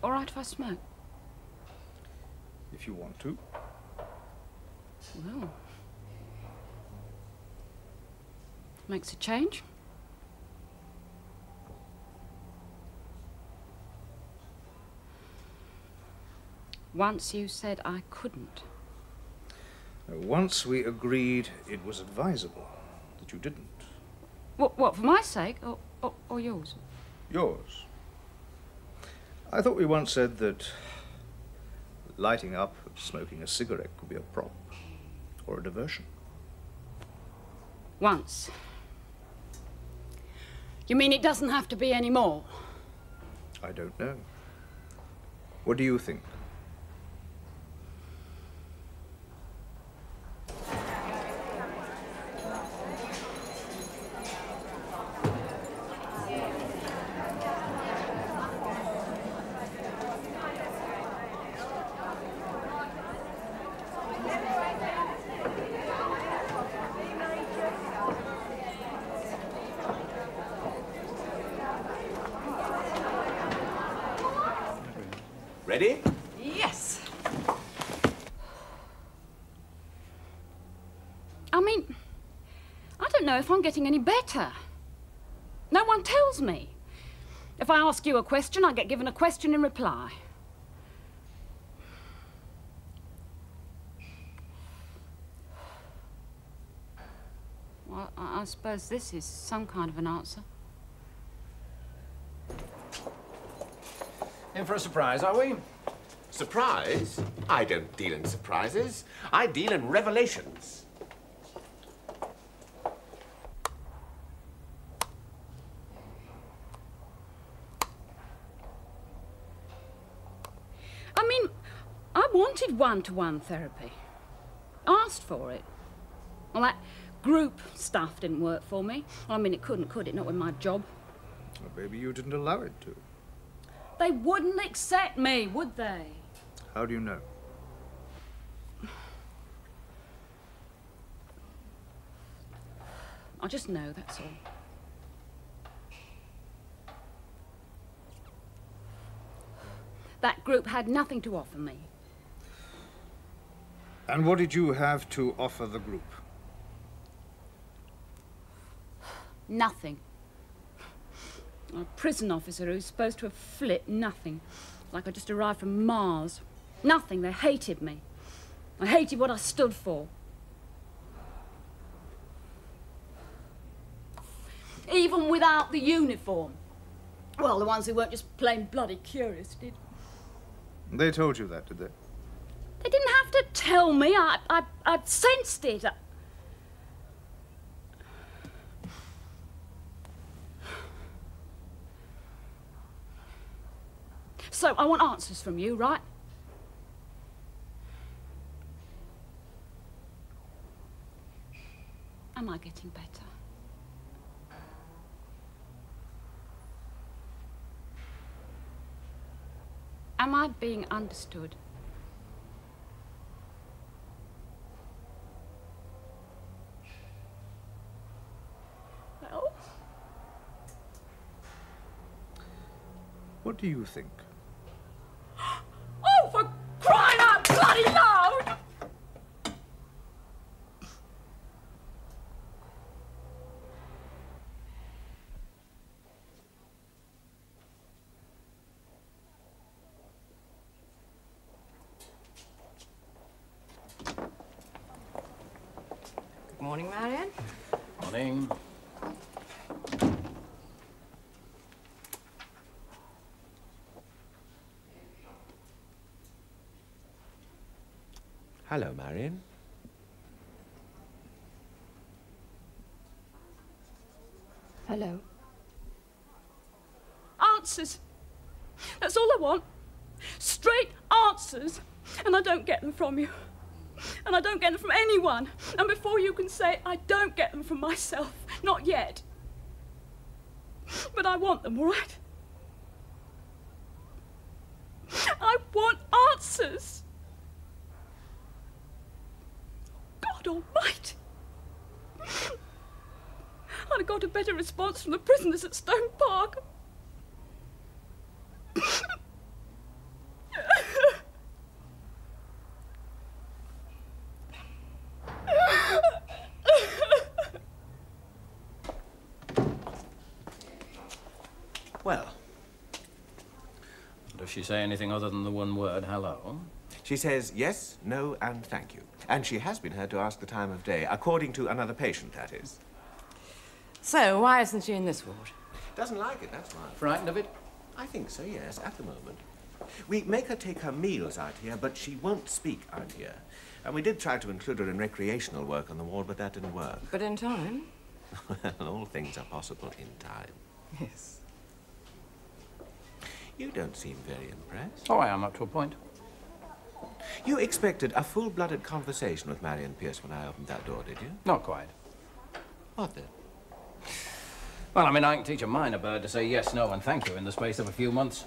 all right if I smoke? If you want to. Well, makes a change. Once you said I couldn't. Once we agreed it was advisable that you didn't. What, for my sake or yours? Yours. I thought we once said that lighting up and smoking a cigarette could be a prop or a diversion. Once. You mean it doesn't have to be any more? I don't know. What do you think? Ready? Yes. I mean, I don't know if I'm getting any better. No one tells me. If I ask you a question, I get given a question in reply. Well, I suppose this is some kind of an answer. In for a surprise, are we? Surprise? I don't deal in surprises. I deal in revelations. I mean, I wanted one-to-one therapy. Asked for it. Well, that group stuff didn't work for me. I mean, it couldn't, could it? Not with my job. Well, maybe you didn't allow it to. They wouldn't accept me, would they? How do you know? I just know, that's all. That group had nothing to offer me. And what did you have to offer the group? Nothing. A prison officer who's supposed to have flipped, nothing. Like I just arrived from Mars. Nothing. They hated me. I hated what I stood for. Even without the uniform. Well, the ones who weren't just plain bloody curious did. They told you that, did they? They didn't have to tell me. I'd sensed it. So, I want answers from you, right? Am I getting better? Am I being understood? Well? What do you think? Oh, for crying out bloody loud! Good morning, Marion. Morning. Hello, Marion. Hello. Answers. That's all I want. Straight answers. And I don't get them from you. And I don't get them from anyone. And before you can say it, I don't get them from myself. Not yet. But I want them, all right? I want answers. God almighty. I'd have got a better response from the prisoners at Stone Park. Well, Does she say anything other than the one word, hello? she says yes, no, and thank you. And she has been heard to ask the time of day, according to another patient, that is. So, why isn't she in this ward? Doesn't like it, that's why. Frightened of it? I think so, yes, at the moment. We make her take her meals out here, but she won't speak out here. And we did try to include her in recreational work on the ward, but that didn't work. But in time? Well, all things are possible in time. Yes. You don't seem very impressed. Oh, I am up to a point. You expected a full-blooded conversation with Marion Pierce when I opened that door, did you? Not quite. What then? Well, I mean, I can teach a minor bird to say yes, no, and thank you in the space of a few months.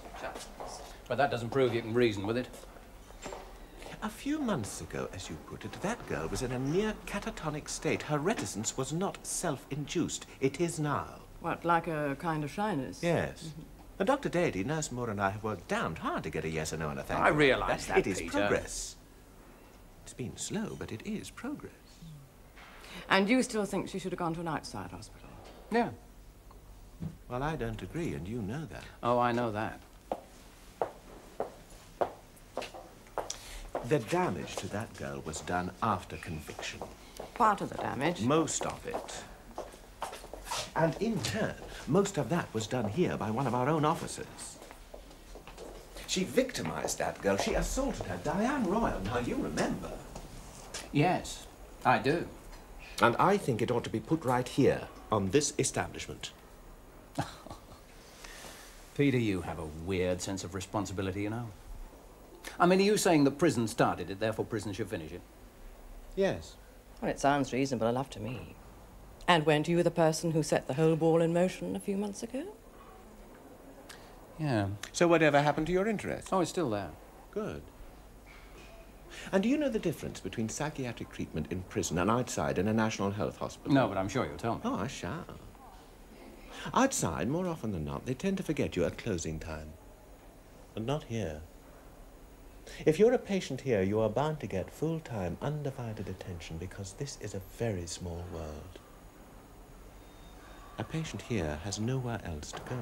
But that doesn't prove you can reason with it. A few months ago, as you put it, that girl was in a near catatonic state. Her reticence was not self-induced. It is now. What, like a kind of shyness? Yes. And Dr. Dady, Nurse Moore and I have worked damned hard to get a yes or no and a thank you. I realise that, It is Peter. progress. It's been slow, but it is progress. And you still think she should have gone to an outside hospital? Yeah. Well, I don't agree, and you know that. Oh, I know that. The damage to that girl was done after conviction. Part of the damage. Most of it. And in turn, most of that was done here by one of our own officers. She victimized that girl. She assaulted her. Diane Royal. Now, you remember. Yes, I do. And I think it ought to be put right here, on this establishment. Peter, you have a weird sense of responsibility, you know. I mean, are you saying that prison started it, therefore prison should finish it? Yes. Well, it sounds reasonable enough to me. And weren't you the person who set the whole ball in motion a few months ago? Yeah. So whatever happened to your interest? Oh, it's still there. Good. And do you know the difference between psychiatric treatment in prison and outside in a national health hospital? No, but I'm sure you'll tell me. Oh, I shall. Outside, more often than not, they tend to forget you at closing time. And not here. If you're a patient here, you are bound to get full-time, undivided attention because this is a very small world. A patient here has nowhere else to go.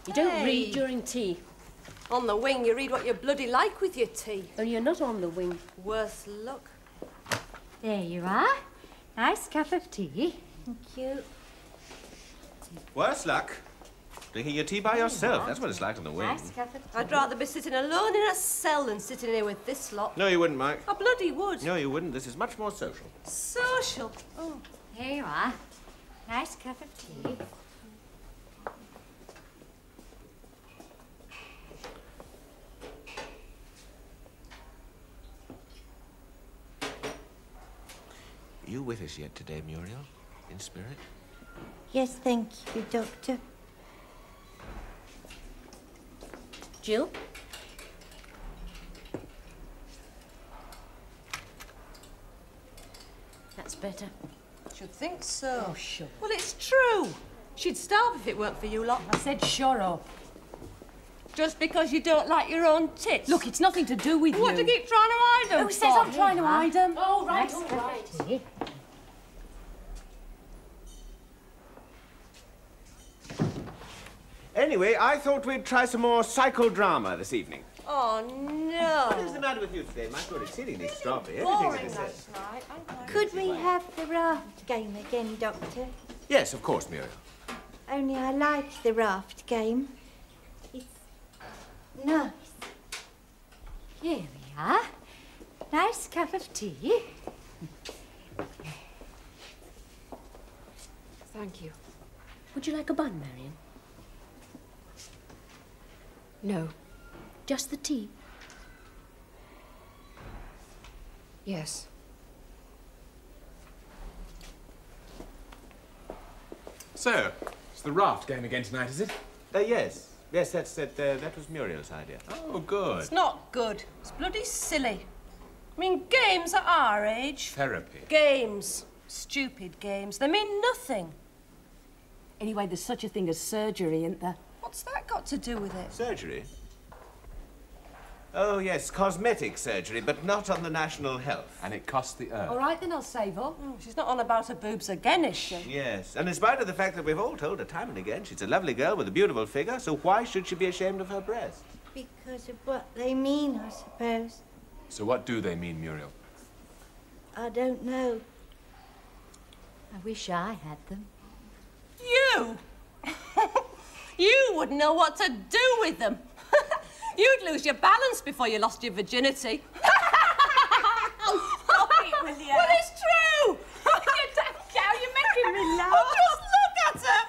You don't read during tea. On the wing, you read what you bloody like with your tea. Oh, you're not on the wing. Worse luck. There you are. Nice cup of tea. Thank you. Worse luck. Drinking your tea by yourself. That's what it's like on the wing. Nice cup of tea. I'd rather be sitting alone in a cell than sitting here with this lot. No, you wouldn't, Mike. I bloody would. No, you wouldn't. This is much more social. Social. Oh. Here you are. Nice cup of tea. Are you with us yet today, Muriel? In spirit? Yes, thank you, Doctor. Jill? That's better. Should think so. Oh, sure. Well, it's true. She'd starve if it weren't for you lot. I said shut up. Just because you don't like your own tits? Look, it's nothing to do with you. What do you keep trying to hide them Who says I'm trying to hide them? Oh, right, Nice all cup right. of tea. Anyway, I thought we'd try some more psychodrama this evening. Oh, What is no. the matter with you today? My God, exceedingly strawberry. Boring Everything's a last night. Could we have the raft game again, Doctor? Yes, of course, Muriel. Only I like the raft game. It's nice. Here we are. Nice cup of tea. Thank you. Would you like a bun, Marion? No. Just the tea? Yes. So, it's the raft game again tonight, is it? Yes. Yes, that was Muriel's idea. Oh, good. It's not good. It's bloody silly. I mean, games at our age. Therapy. Games. Stupid games. They mean nothing. Anyway, there's such a thing as surgery, isn't there? What's that got to do with it? Surgery? Oh, yes, cosmetic surgery, but not on the national health. And it costs the earth. All right, then I'll save up. She's not on about her boobs again, is she? Yes, and in spite of the fact that we've all told her time and again she's a lovely girl with a beautiful figure, so why should she be ashamed of her breasts? Because of what they mean, I suppose. So what do they mean, Muriel? I don't know. I wish I had them. You? You wouldn't know what to do with them. You'd lose your balance before you lost your virginity. Oh, stop it, will you? Well, it's true! You damn cow, you're making me laugh. Oh, just look at her!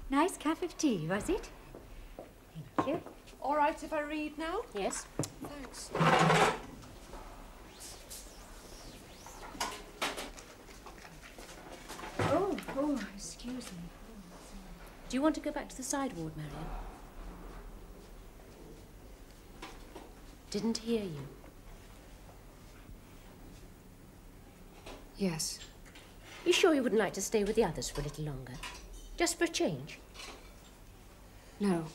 Nice cup of tea, was it? Thank you. All right if I read now? Yes. Thanks. Oh, excuse me. Do you want to go back to the side ward, Marion? Didn't hear you. Yes. You sure you wouldn't like to stay with the others for a little longer? Just for a change? No.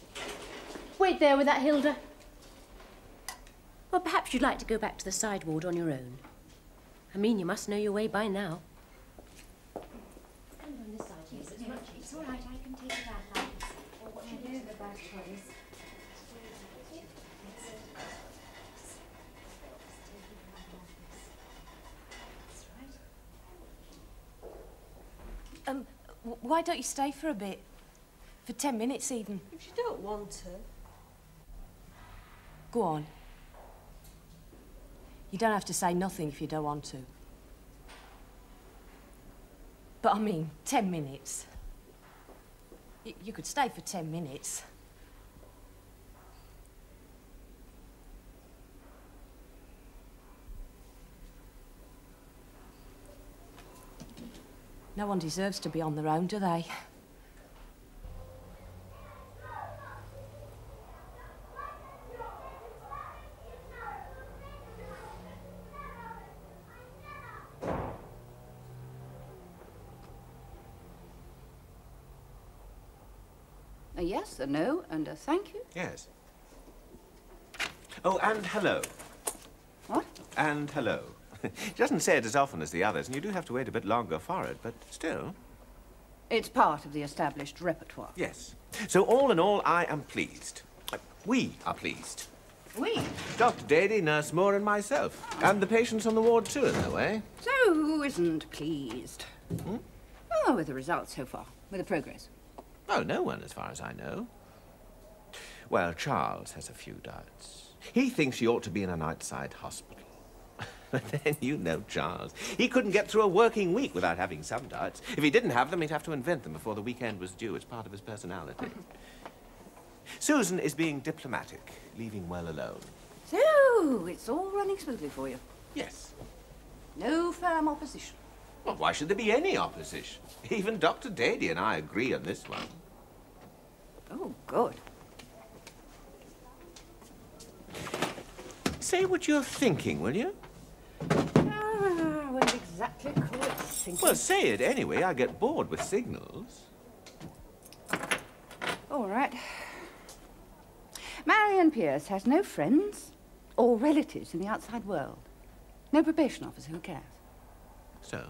Wait there with that, Hilda. Well, perhaps you'd like to go back to the side ward on your own. I mean, you must know your way by now. Stand on this side, yes, it's much easier. It's all right, I can take it out like this. Or what you do in the bag trolleys. Why don't you stay for a bit? For 10 minutes even. If you don't want to. Go on. You don't have to say nothing if you don't want to. But I mean, 10 minutes. You could stay for 10 minutes. No one deserves to be on their own, do they? A yes, a no, and a thank you. Yes. Oh, and hello. What? And hello. She doesn't say it as often as the others, and you do have to wait a bit longer for it, but still. It's part of the established repertoire. Yes. So all in all, I am pleased. We are pleased. We? Dr. Dady, Nurse Moore, and myself. And the patients on the ward, too, in their way. So who isn't pleased? Hmm? Oh, with the results so far, with the progress. Oh, no one, as far as I know. Well, Charles has a few doubts. He thinks she ought to be in an outside hospital. But then you know Charles. He couldn't get through a working week without having some doubts. If he didn't have them, he'd have to invent them before the weekend was due. It's part of his personality. Susan is being diplomatic, leaving well alone. So, it's all running smoothly for you? Yes. No firm opposition? Well, why should there be any opposition? Even Dr. Dady and I agree on this one. Oh, good. Say what you're thinking, will you? I wouldn't exactly call it thinking. Well, say it anyway. I get bored with signals. All right. Marion Pierce has no friends or relatives in the outside world. No probation officer who cares. So?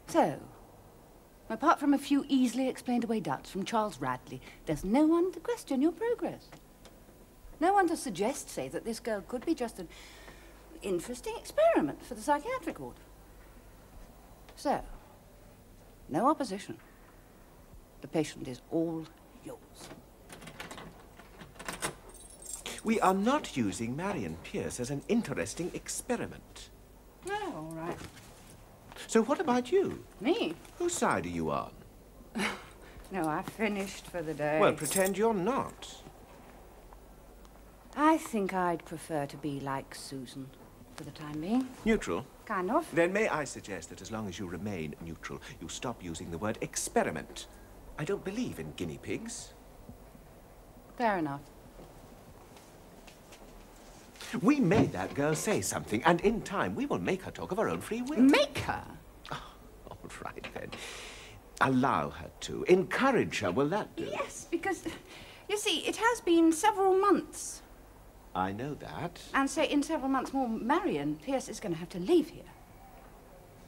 So, apart from a few easily explained away doubts from Charles Radley, there's no one to question your progress. No one to suggest, say, that this girl could be just an interesting experiment for the psychiatric ward. So, no opposition. The patient is all yours. We are not using Marion Pierce as an interesting experiment. Oh, all right. So what about you? Me? Whose side are you on? No, I finished for the day. Well, pretend you're not. I think I'd prefer to be like Susan for the time being. Neutral? Kind of. Then may I suggest that as long as you remain neutral, you stop using the word experiment. I don't believe in guinea pigs. Fair enough. We made that girl say something, and in time we will make her talk of her own free will. Make her? Oh, all right, then. Allow her to. Encourage her. Will that do? Yes, because, you see, it has been several months. I know that. And say in several months more, Marion Pierce is going to have to leave here.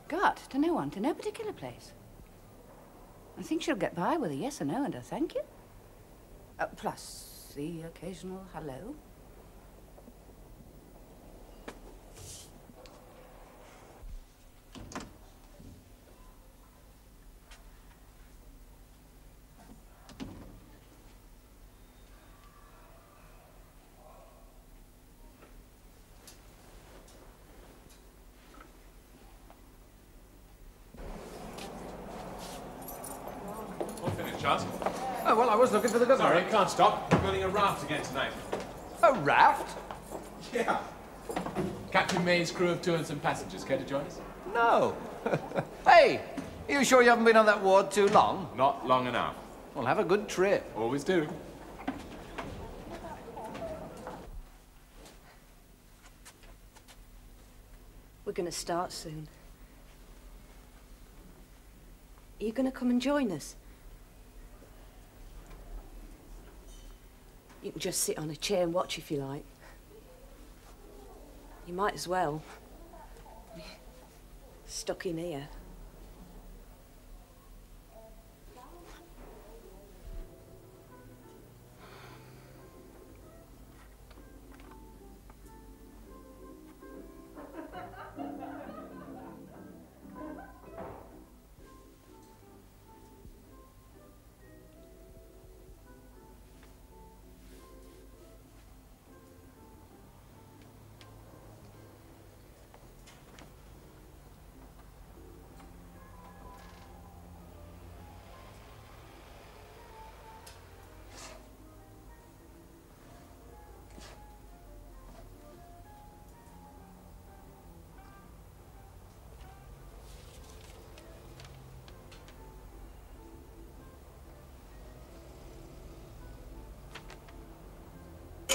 Go out to no one, to no particular place. I think she'll get by with a yes or no and a thank you. Plus the occasional hello. All finished, Charles. Oh, well, I was looking for the governor. Sorry, can't stop. We're building a raft again tonight. A raft? Yeah. Captain May's crew of 2 and some passengers. Care to join us? No. Hey, are you sure you haven't been on that ward too long? Not long enough. Well, have a good trip. Always do. We're going to start soon. Are you going to come and join us? You can just sit on a chair and watch if you like. You might as well. Stuck in here.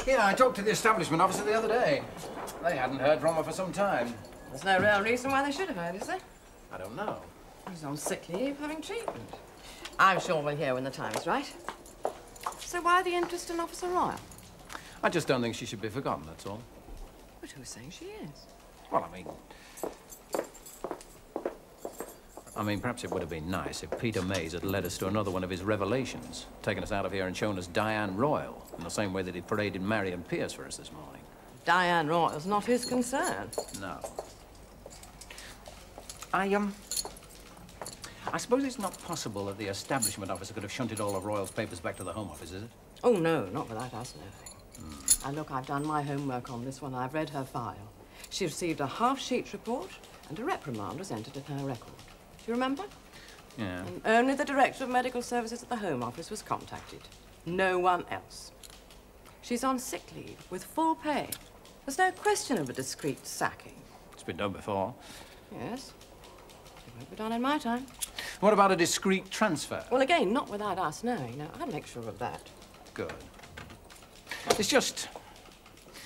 Yeah, I talked to the establishment officer the other day. They hadn't heard from her for some time. There's no real reason why they should have heard, is there? I don't know. He's on sick leave, having treatment. I'm sure we'll hear when the time is right. So why the interest in Officer Royal? I just don't think she should be forgotten, that's all. But who's saying she is? Well, I mean, perhaps it would have been nice if Peter Mays had led us to another one of his revelations, taken us out of here and shown us Diane Royal, in the same way that he paraded Marion Pierce for us this morning. Diane Royal's not his concern. No. I suppose it's not possible that the establishment officer could have shunted all of Royal's papers back to the Home Office, is it? Oh, no, not without us knowing. Now, look, I've done my homework on this one. I've read her file. She received a half-sheet report, and a reprimand was entered in her record. Do you remember? Yeah. And only the Director of Medical Services at the Home Office was contacted. No one else. She's on sick leave with full pay. There's no question of a discreet sacking. It's been done before. Yes. It won't be done in my time. What about a discreet transfer? Well, again, not without us knowing. Now, I'll make sure of that. Good. It's just,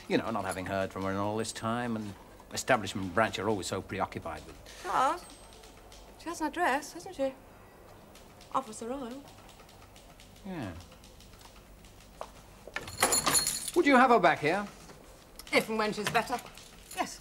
you know, not having heard from her in all this time, and establishment branch are always so preoccupied with... Ah, she has an address, hasn't she? Officer Royal. Yeah. Would you have her back here? If and when she's better. Yes.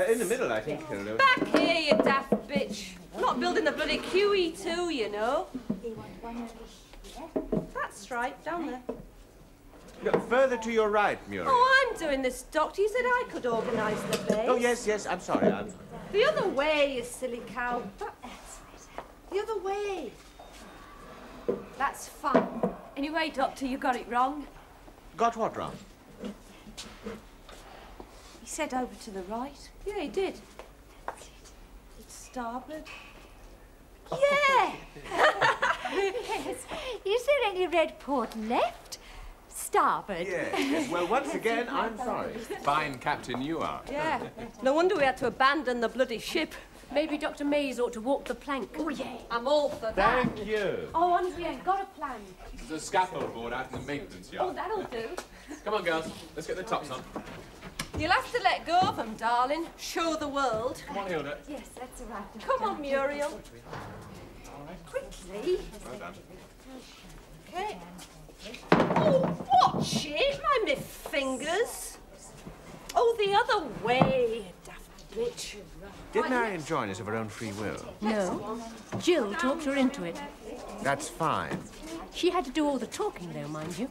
In the middle, I think, Hilda. Back here, you daft bitch. I'm not building the bloody QE2, you know. That's right, down there. Look, further to your right, Muriel. Oh, I'm doing this, Doctor. You said I could organise the base. Oh, yes, I'm sorry. The other way, you silly cow. The other way. That's fine. Anyway, Doctor, you got it wrong. Got what wrong? He said over to the right. Yeah, he did. It's starboard. Yeah! Yes. You said only red port left. Starboard. Yes. Well, once again, I'm sorry. Fine captain you are. Yeah. No wonder we had to abandon the bloody ship. Maybe Dr. Mays ought to walk the plank. Oh, yeah. I'm all for that. Thank you. Oh, honestly, I've got a plan. There's a scaffold board out in the maintenance yard. Oh, that'll do. Come on, girls. Let's get the tops on. You'll have to let go of them, darling. Show the world. Come on, Hilda. Yes, that's all right. Come on, Muriel. Quickly. Well done. Okay. Oh, what shit? Mind me fingers. Oh, the other way, daft bitch. Did Marion join us of her own free will? No. Jill talked her into it. That's fine. She had to do all the talking, though, mind you.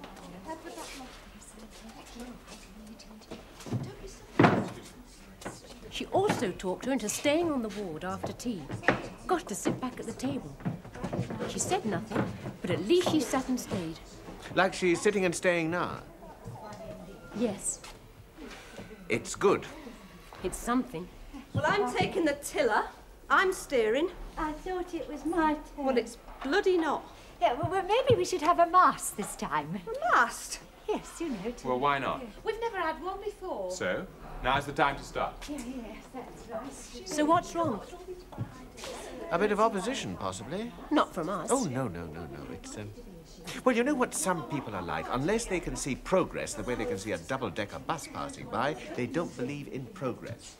She also talked her into staying on the ward after tea. Got to sit back at the table. She said nothing, but at least she sat and stayed. Like she's sitting and staying now. Yes, It's good. it's something. Well, I'm taking the tiller. I'm steering. I thought it was my turn. Well, it's bloody not. Yeah, well, maybe we should have a mast this time. A mast? Yes, you know. Well, why not? We've never had one before. So, now's the time to start. Yes, that's right. So what's wrong? A bit of opposition, possibly. Not from us. Oh, no. It's, well, you know what some people are like? Unless they can see progress the way they can see a double-decker bus passing by, they don't believe in progress.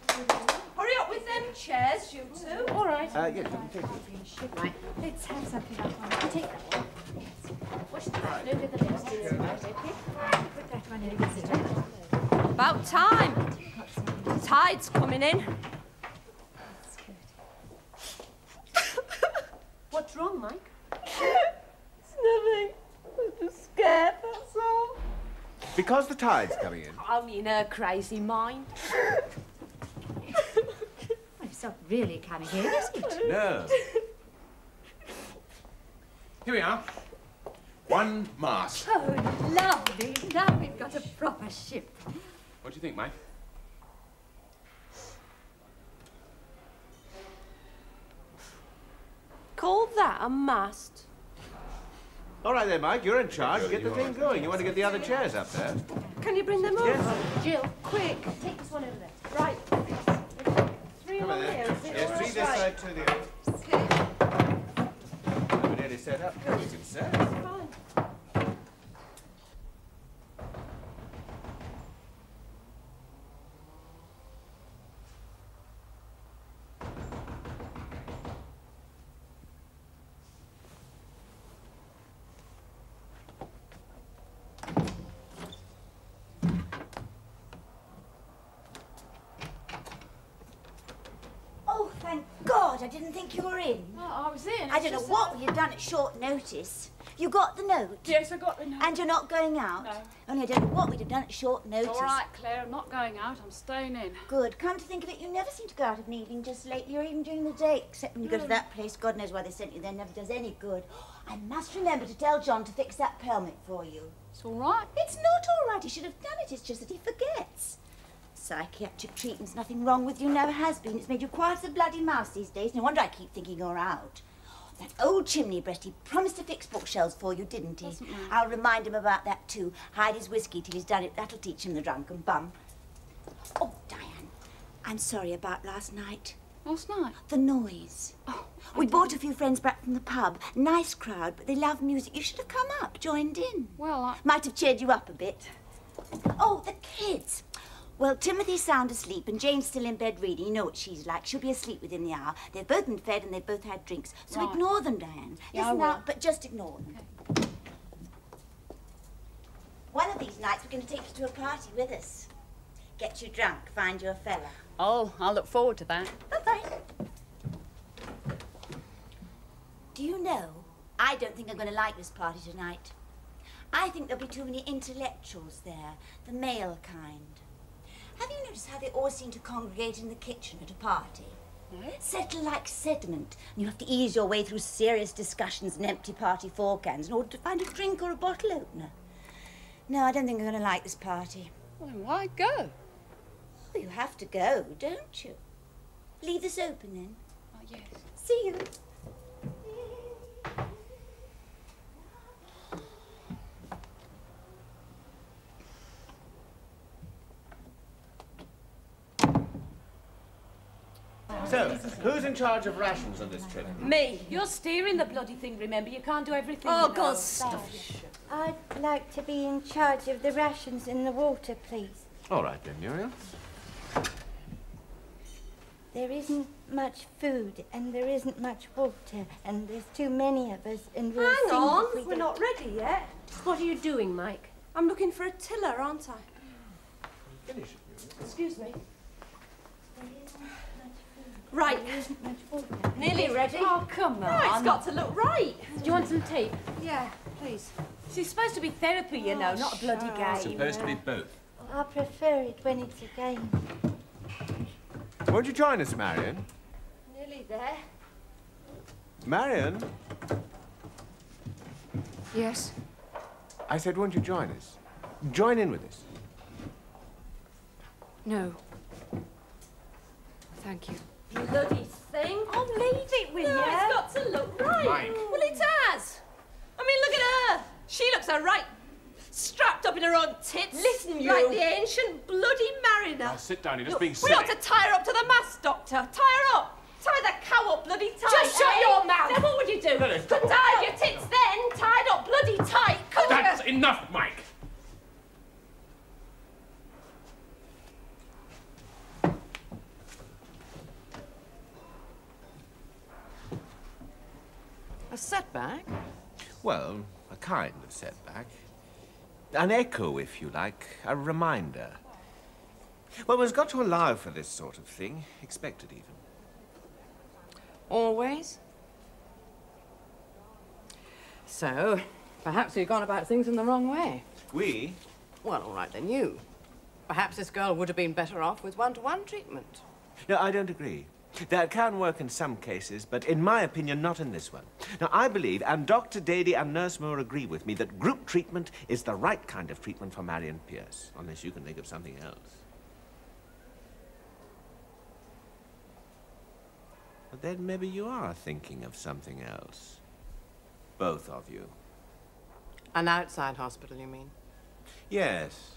Hurry up with them chairs, you two. All right. Yeah, you can take it. Right. Let's have something up on. Take that one. What's that? Over the left. Put that one over the About time. Tide's coming in. What's wrong, Mike? It's nothing. I'm just scared, that's all. Because the tide's coming in. I mean, her crazy mind. It's not really coming in, is it? No. Here we are. One mast. Oh, lovely. Now we've got a proper ship. What do you think, Mike? Call that a mast? All right then, Mike, you're in charge. Get the thing going. You want to get the other chairs up there? Can you bring them over? Yes. Jill, Quick. take this one over there. Right. Three Come on on here, then. is it? Yes, All three this right. side, two the other. Okay. We're nearly set up. You can set. Fine. Oh, thank God, I didn't think you were in. Oh, I was in. I don't know what you've done at short notice. You got the note? Yes, I got the note. And you're not going out? No. Only I don't know what we'd have done at short notice. All right, Claire, I'm not going out. I'm staying in. Good. Come to think of it, you never seem to go out of an evening just lately, or even during the day, except when you go to that place. God knows why they sent you there. Never does any good. I must remember to tell John to fix that pelmet for you. It's all right. It's not all right. He should have done it. It's just that he forgets. Psychiatric treatment's nothing wrong with you. Never has been. It's made you quiet as a bloody mouse these days. No wonder I keep thinking you're out. That old chimney breast, he promised to fix bookshelves for you, didn't he? Doesn't matter. I'll remind him about that too. Hide his whiskey till he's done it. That'll teach him the drunken bum. Oh, Diane, I'm sorry about last night. Last night? The noise. Oh, We brought a few friends back from the pub. Nice crowd, but they love music. You should have come up, joined in. Well, I... Might have cheered you up a bit. Oh, the kids. Well, Timothy's sound asleep and Jane's still in bed reading. You know what she's like. She'll be asleep within the hour. They've both been fed and they've both had drinks. So Right. ignore them, Diane. Yeah, I Listen will. out, but just ignore them. Okay. One of these nights we're going to take you to a party with us. Get you drunk, find you a fella. Oh, I'll look forward to that. Bye-bye. Do you know, I don't think I'm going to like this party tonight. I think there'll be too many intellectuals there, the male kind. Have you noticed how they all seem to congregate in the kitchen at a party? No. Settle like sediment, and you have to ease your way through serious discussions and empty party forecans in order to find a drink or a bottle opener. No, I don't think I'm going to like this party. Well, then why go? Oh, you have to go, don't you? Leave this open then. Oh, yes. See you. So, who's in charge of rations on this trip? Me. You're steering the bloody thing, remember? You can't do everything. Oh, you know. God, stuff. I'd like to be in charge of the rations and the water, please. All right then, Muriel. There isn't much food and there isn't much water and there's too many of us and we'll Hang sink on, if we we're don't- not ready yet. What are you doing, Mike? I'm looking for a tiller, aren't I? Finish it, Muriel. Excuse me. There isn't much food. Right. There isn't much water. Nearly ready. Oh, come on. Right, it's got to look right. Do you want some tape? Yeah, please. This is supposed to be therapy, you know, not a bloody game. Supposed to be both. I prefer it when it's a game. Won't you join us, Marion? Nearly there. Marion? Yes? I said, won't you join us? Join in with us. No. Thank you. Bloody thing. Oh, leave it with you. It's got to look right. Mike. Well, it has. I mean, look at her. She looks all right. Strapped up in her own tits. Listen, you. Like the ancient bloody mariner. Now sit down, you're just Look, being we silly. ought to tie her up to the mast, Doctor. Tie her up. Tie the cow up bloody tight. Just shut your mouth. Then what would you do? Lily, Could tie your tits then, tied up bloody tight, couldn't That's you? enough, Mike. A setback? Well, a kind of setback. An echo, if you like. A reminder. Well, one's got to allow for this sort of thing. Expected, even. Always? So, perhaps we've gone about things in the wrong way. We? Well, all right then, you. Perhaps this girl would have been better off with one-to-one treatment. No, I don't agree. That can work in some cases, but in my opinion, not in this one. Now, I believe, and Dr. Dady and Nurse Moore agree with me, that group treatment is the right kind of treatment for Marion Pierce, unless you can think of something else. But then maybe you are thinking of something else. Both of you. An outside hospital, you mean? Yes.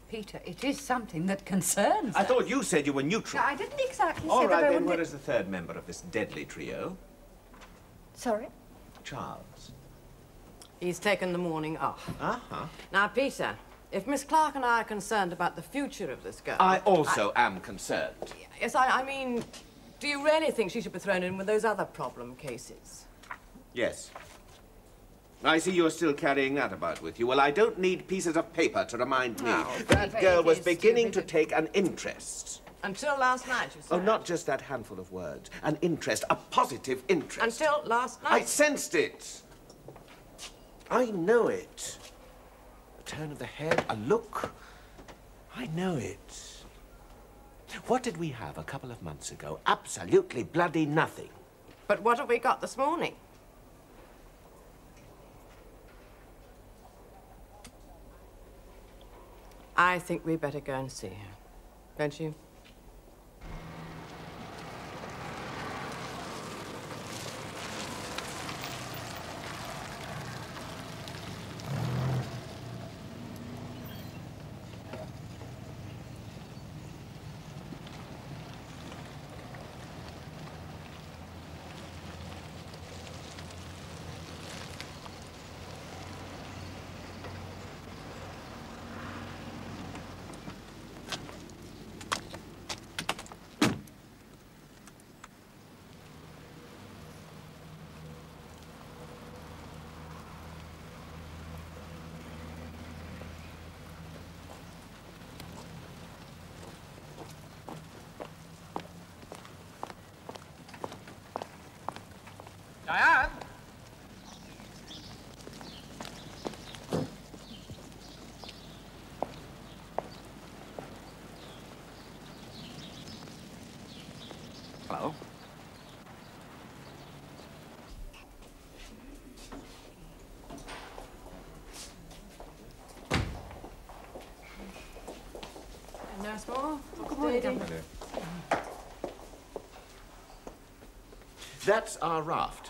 Peter, it is something that concerns I us. thought you said you were neutral. No, I didn't exactly All say right, that I then, wouldn't... where is the third member of this deadly trio? Sorry? Charles. He's taken the morning off. Uh-huh. Now, Peter, if Miss Clark and I are concerned about the future of this girl... I also am concerned. Yes, I mean, do you really think she should be thrown in with those other problem cases? Yes. I see you're still carrying that about with you. Well, I don't need pieces of paper to remind me. That girl was beginning to take an interest. Until last night, you said. Oh, not just that handful of words. An interest, a positive interest. Until last night? I sensed it. I know it. A turn of the head, a look. I know it. What did we have a couple of months ago? Absolutely bloody nothing. But what have we got this morning? I think we better go and see her. Don't you? Diane? Hello? Nurse Moore? Good morning, Dady? That's our raft.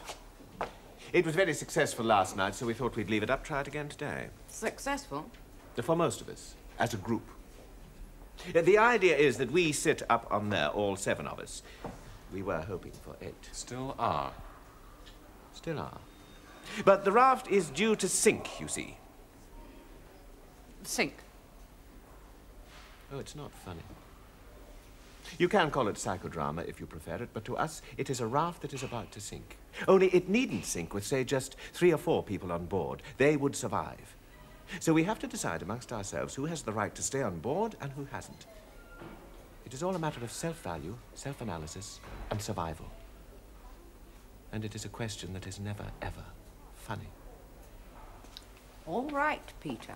It was very successful last night, so we thought we'd leave it up, try it again today. Successful? For most of us, as a group. The idea is that we sit up on there, all 7 of us. We were hoping for 8. Still are. Still are. But the raft is due to sink, you see. Sink. Oh, it's not funny. You can call it psychodrama if you prefer it, but to us, it is a raft that is about to sink. Only it needn't sink with, say, just 3 or 4 people on board. They would survive. So we have to decide amongst ourselves who has the right to stay on board and who hasn't. It is all a matter of self-value, self-analysis, and survival. And it is a question that is never, ever funny. All right, Peter.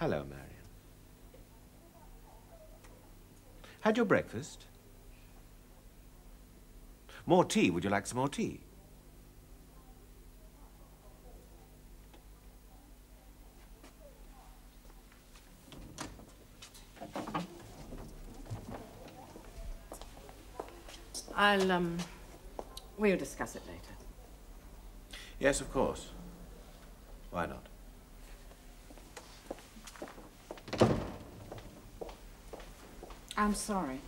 Hello, Marion. Had your breakfast? More tea? Would you like some more tea? We'll discuss it later. Yes, of course. Why not? I'm sorry.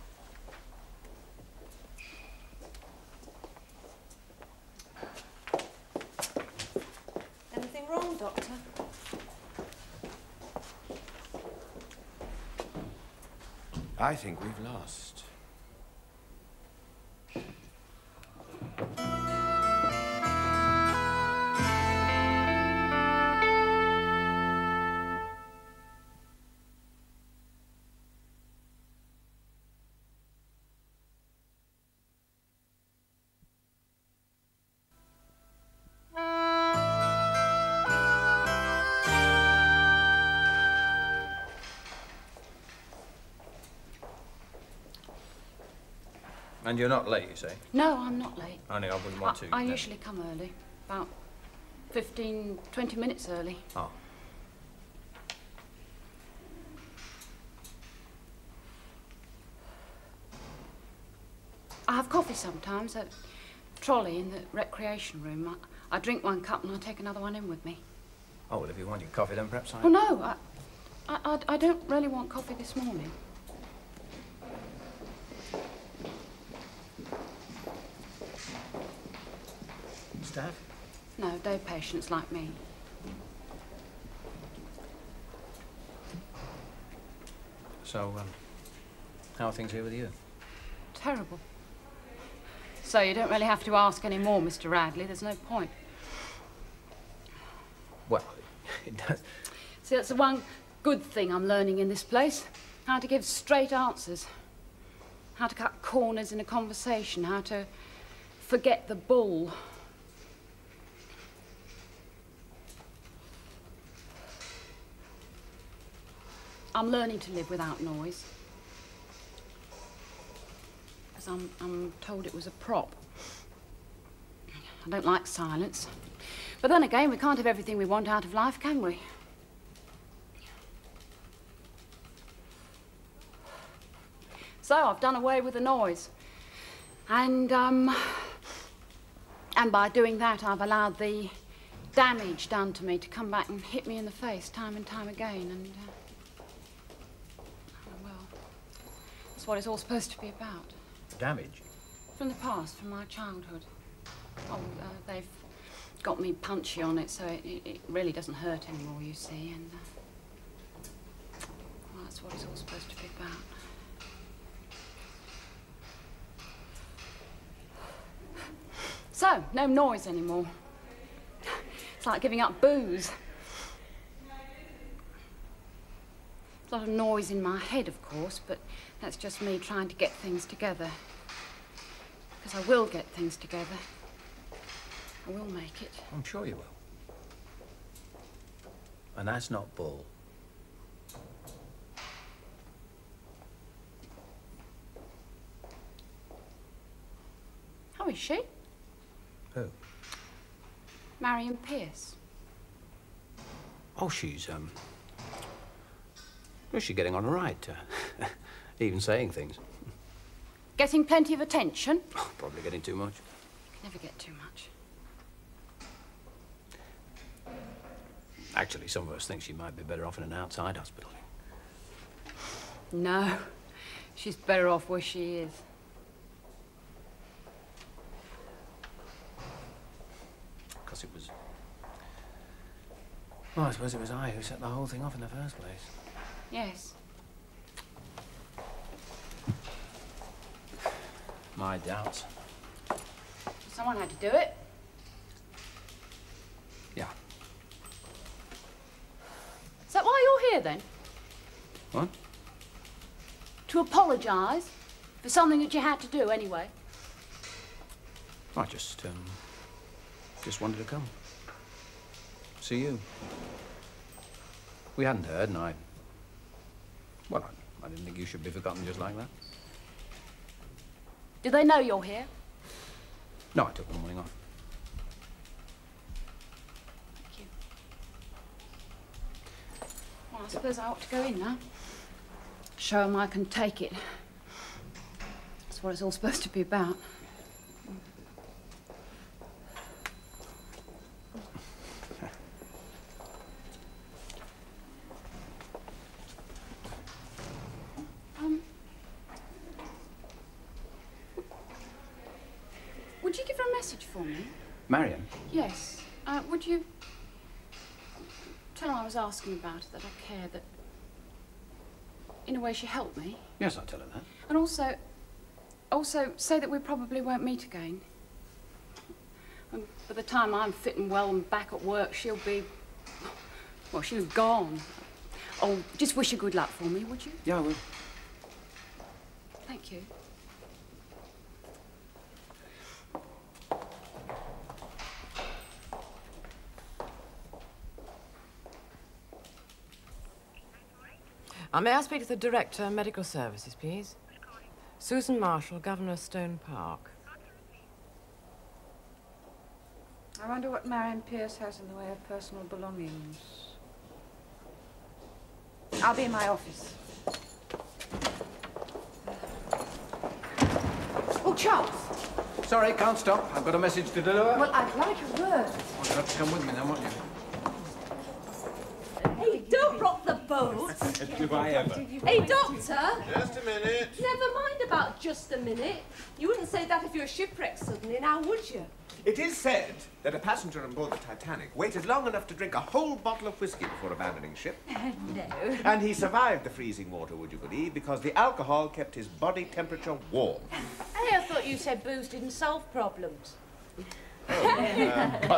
Anything wrong, Doctor? I think we've lost. And you're not late, you say? No, I'm not late. Only I wouldn't want to. I usually come early, about 15, 20 minutes early. Oh. I have coffee sometimes at trolley in the recreation room. I drink one cup and I take another one in with me. Oh, well, if you want your coffee, then perhaps I... Oh, no, I don't really want coffee this morning. Staff? No, day patients like me. So, how are things here with you? Terrible. So you don't really have to ask any more, Mr. Radley. There's no point. Well, it does... See, that's the one good thing I'm learning in this place. How to give straight answers. How to cut corners in a conversation. How to forget the bull. I'm learning to live without noise. Because I'm told it was a prop. I don't like silence. But then again, we can't have everything we want out of life, can we? So I've done away with the noise. And by doing that, I've allowed the damage done to me to come back and hit me in the face time and time again. And, well, that's what it's all supposed to be about. Damage? From the past, from my childhood. Oh, they've got me punchy on it, so it really doesn't hurt anymore, you see, and well, that's what it's all supposed to be about. So, no noise anymore. It's like giving up booze. There's a lot of noise in my head, of course, but that's just me trying to get things together. Because I will get things together. I will make it. I'm sure you will. And that's not bull. How is she? Who? Marion Pierce. Oh, she's, well, she's getting on all right. Even saying things. Getting plenty of attention? Oh, probably getting too much. Never get too much. Actually, some of us think she might be better off in an outside hospital. No. She's better off where she is. Because it was... Well, I suppose it was I who set the whole thing off in the first place. Yes. My doubts. Someone had to do it. Yeah. Is that why you're here, then? What? To apologise for something that you had to do, anyway. I just wanted to come. See you. We hadn't heard, and well, I didn't think you should be forgotten just like that. Do they know you're here? No, I took the morning off. Thank you. Well, I suppose I ought to go in now. Show them I can take it. That's what it's all supposed to be about. Would you give her a message for me? Marion? Yes. Would you tell her I was asking about her, that I care, that in a way she helped me? Yes, I'll tell her that. And also say that we probably won't meet again. And by the time I'm fit and well and back at work, she'll be, well, she'll be gone. Oh, just wish her good luck for me, would you? Yeah, I will. Thank you. May I speak to the Director of Medical Services, please? Susan Marshall, Governor of Stone Park. I wonder what Marion Pierce has in the way of personal belongings. I'll be in my office. Oh, Charles! Sorry, can't stop. I've got a message to deliver. Well, I'd like a word. You'll have to come with me then, won't you? Hey, don't rock the boat. Do I ever? Hey, Doctor. Just a minute. Never mind about just a minute. You wouldn't say that if you were shipwrecked suddenly, now would you? It is said that a passenger on board the Titanic waited long enough to drink a whole bottle of whiskey before abandoning ship. No. And he survived the freezing water, would you believe, because the alcohol kept his body temperature warm. Hey, I thought you said booze didn't solve problems. Yes.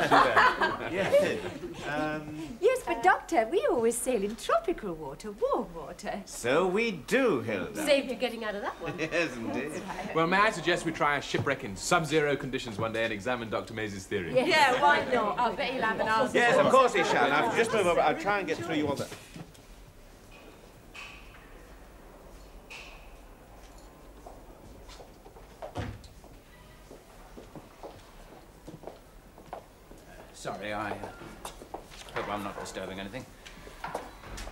Yes, but Doctor, we always sail in tropical water, warm water. So we do, Hilda. Saved you getting out of that one. Yes, indeed. Well, may I suggest we try a shipwreck in sub-zero conditions one day and examine Dr. Mays' theory? Yeah, why not? I bet he'll have an answer. Yes, of course he shall. Now, just move over. I'll try and get through you all the... Sorry, I hope I'm not disturbing anything.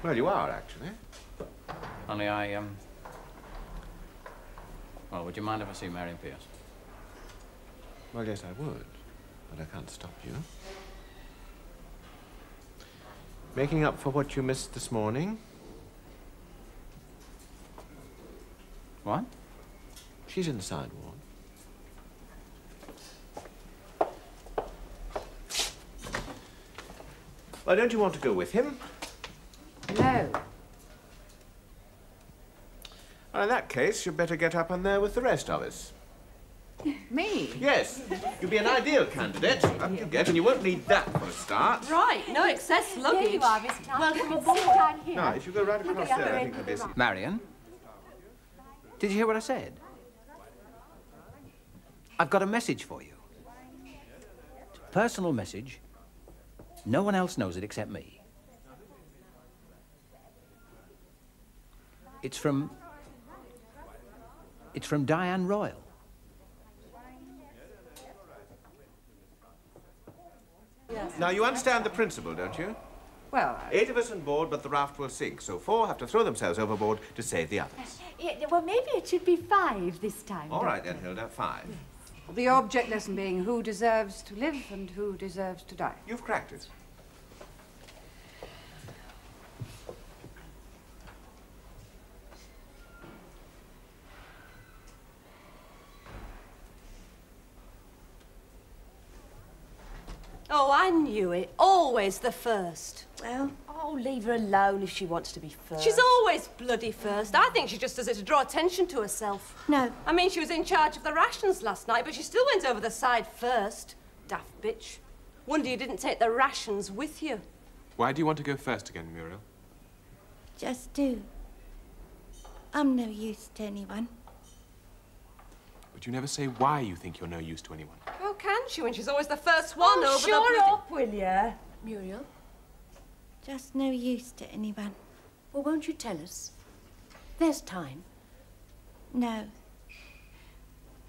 Well, you are, actually. Only well, would you mind if I see Marion Pierce? Well, yes, I would. But I can't stop you. Making up for what you missed this morning? What? She's in the sidewalk. Well, don't you want to go with him? No. Well, in that case, you'd better get up on there with the rest of us. Me? Yes. You'd be an ideal candidate. Up you get, and you won't need that for a start. Right, no excess luggage. Here you are, Miss Clark. Welcome aboard. No, if you go right across there, I think there'll be a... Marion? Did you hear what I said? I've got a message for you. It's a personal message. No one else knows it except me. It's from Diane Royal. Now, you understand the principle, don't you? Well, 8 of us on board, but the raft will sink, so 4 have to throw themselves overboard to save the others. Yeah, well, maybe it should be 5 this time. All right, then, Hilda, 5. the object lesson being who deserves to live and who deserves to die. You've cracked it. Oh, I knew it. Always the first. Well, Oh, leave her alone if she wants to be first. She's always bloody first. I think she just does it to draw attention to herself. no. I mean, she was in charge of the rations last night, but she still went over the side first. Daft bitch. Wonder you didn't take the rations with you. Why do you want to go first again, Muriel? Just do. I'm no use to anyone. But you never say why you think you're no use to anyone. How can she when she's always the first one over the Shut bloody... up, will ya? Muriel, Just no use to anyone. well, won't you tell us? There's time. No.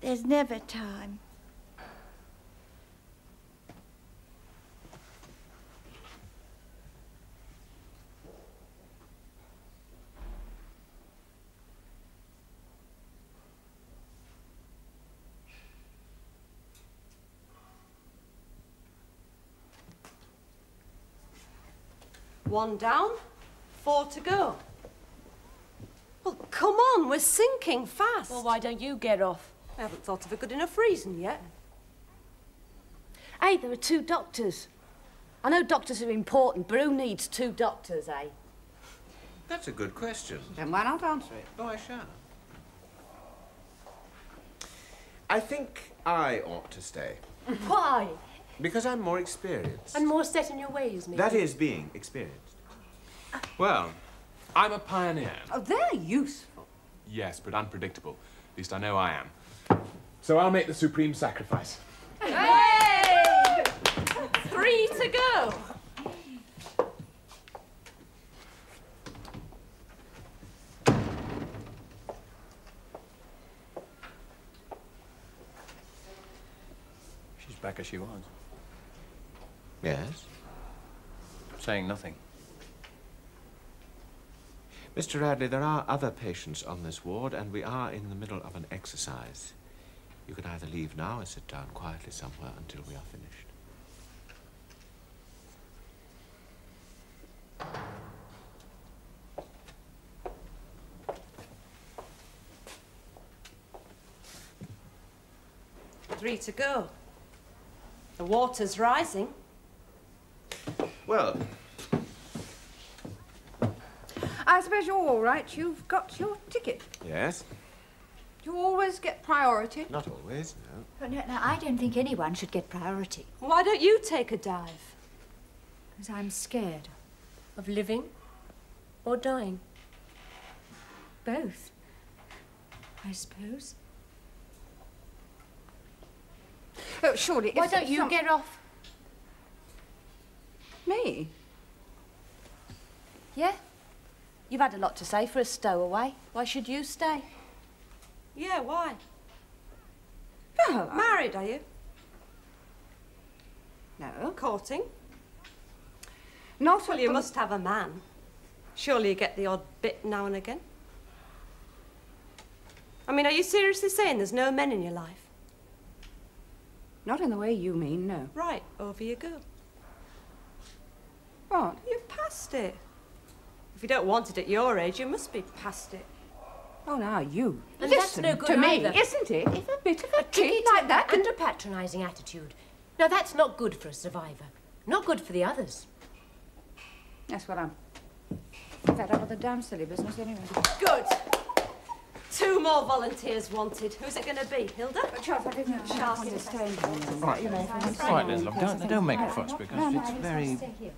There's never time. One down, 4 to go. Well, come on, we're sinking fast. Well, why don't you get off? I haven't thought of a good enough reason yet. Hey, there are 2 doctors. I know doctors are important, but who needs 2 doctors, eh? That's a good question. Then why not answer it? Oh, I shall. I think I ought to stay. Why? Because I'm more experienced. And more set in your ways, maybe. That is being experienced. Well, I'm a pioneer. Oh, they're useful. Yes, but unpredictable. At least I know I am. So I'll make the supreme sacrifice. Hey! 3 to go. back as she was. Yes? Saying nothing. Mr. Radley, there are other patients on this ward, and we are in the middle of an exercise. You can either leave now or sit down quietly somewhere until we are finished. Three to go. The water's rising. Well, I suppose you're all right. You've got your ticket. yes? You always get priority. Not always, no. But no, I don't think anyone should get priority. Why don't you take a dive? Because I'm scared. Of living or dying? Both, I suppose. Oh, surely. Why don't you get off? Me? Yeah? You've had a lot to say for a stowaway. Why should you stay? Yeah, why? Well, Married, are you? No. Courting? Not Well, you must have a man. Surely you get the odd bit now and again. I mean, are you seriously saying there's no men in your life? Not in the way you mean, no. Right, over you go. What? You're past it. If you don't want it at your age, you must be past it. Oh, now you. And Listen that's no good to me, either. isn't it? If a bit of a Tricky treat like that and a patronising attitude. Now, that's not good for a survivor. Not good for the others. That's what I'm fed up with the damn silly business anyway. Good. 2 more volunteers wanted. Who's it going to be? Hilda? Charles, I didn't Charles. understand. Right. You know, Right then, love. Don't make a fuss because it's very... Stay here.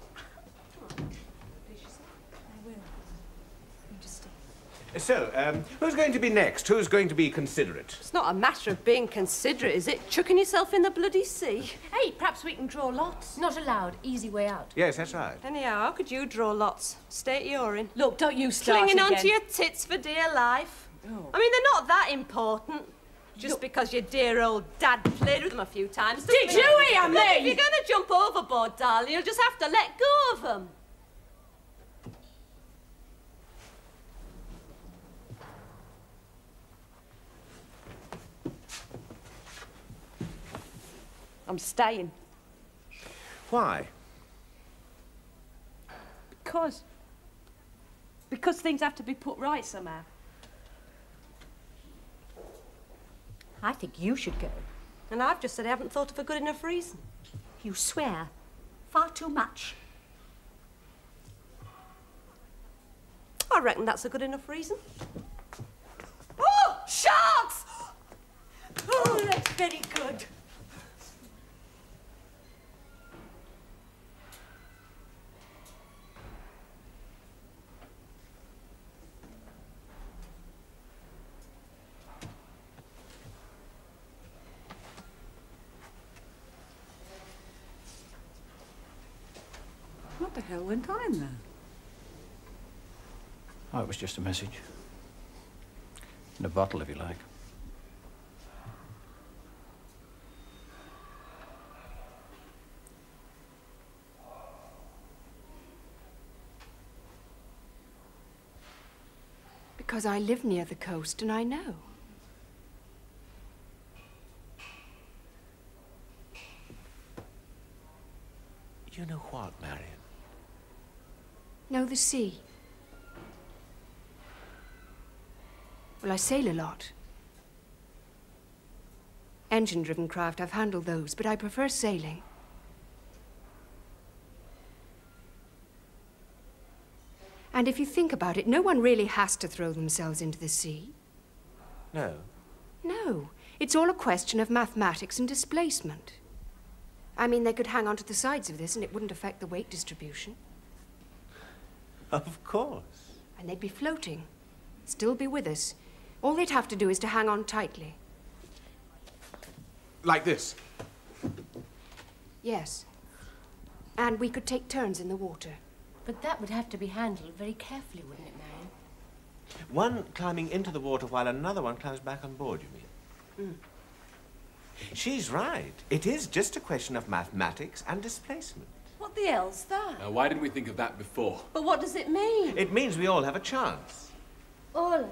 So, who's going to be next? Who's going to be considerate? It's not a matter of being considerate, is it? Chucking yourself in the bloody sea. Hey, perhaps we can draw lots. Not allowed. Easy way out. Yes, that's right. Anyhow, how could you draw lots? State you're in. Look, don't you start Clinging again. onto your tits for dear life. Oh. I mean, they're not that important. Just because your dear old dad played with them a few times. Did you hear me? If you're going to jump overboard, darling, you'll just have to let go of them. I'm staying. Why? Because things have to be put right somehow. I think you should go. And I've just said I haven't thought of a good enough reason. You swear far too much. I reckon that's a good enough reason. Oh, sharks! Oh, that's very good. What the hell went on in there? Oh, it was just a message. In a bottle, if you like. Because I live near the coast and I know. You know what, Marion? Know the sea. Well, I sail a lot. Engine-driven craft, I've handled those, but I prefer sailing. And if you think about it, no one really has to throw themselves into the sea. No. No. It's all a question of mathematics and displacement. I mean, they could hang onto the sides of this and it wouldn't affect the weight distribution. Of course. And they'd be floating. Still be with us. All they'd have to do is to hang on tightly. Like this? Yes. And we could take turns in the water. But that would have to be handled very carefully, wouldn't it, Marion? One climbing into the water while another one climbs back on board, you mean? She's right. It is just a question of mathematics and displacement. What the hell's that? Now, why didn't we think of that before? But what does it mean? It means we all have a chance. All of us.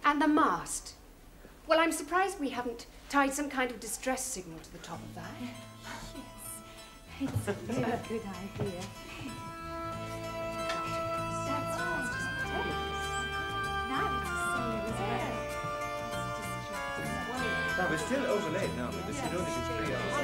And the mast. Well, I'm surprised we haven't tied some kind of distress signal to the top of that. Yes, it's a very good idea. That's right. Now it's a sail as well. Now, we're still overlaid now, because you know this is 3 hours.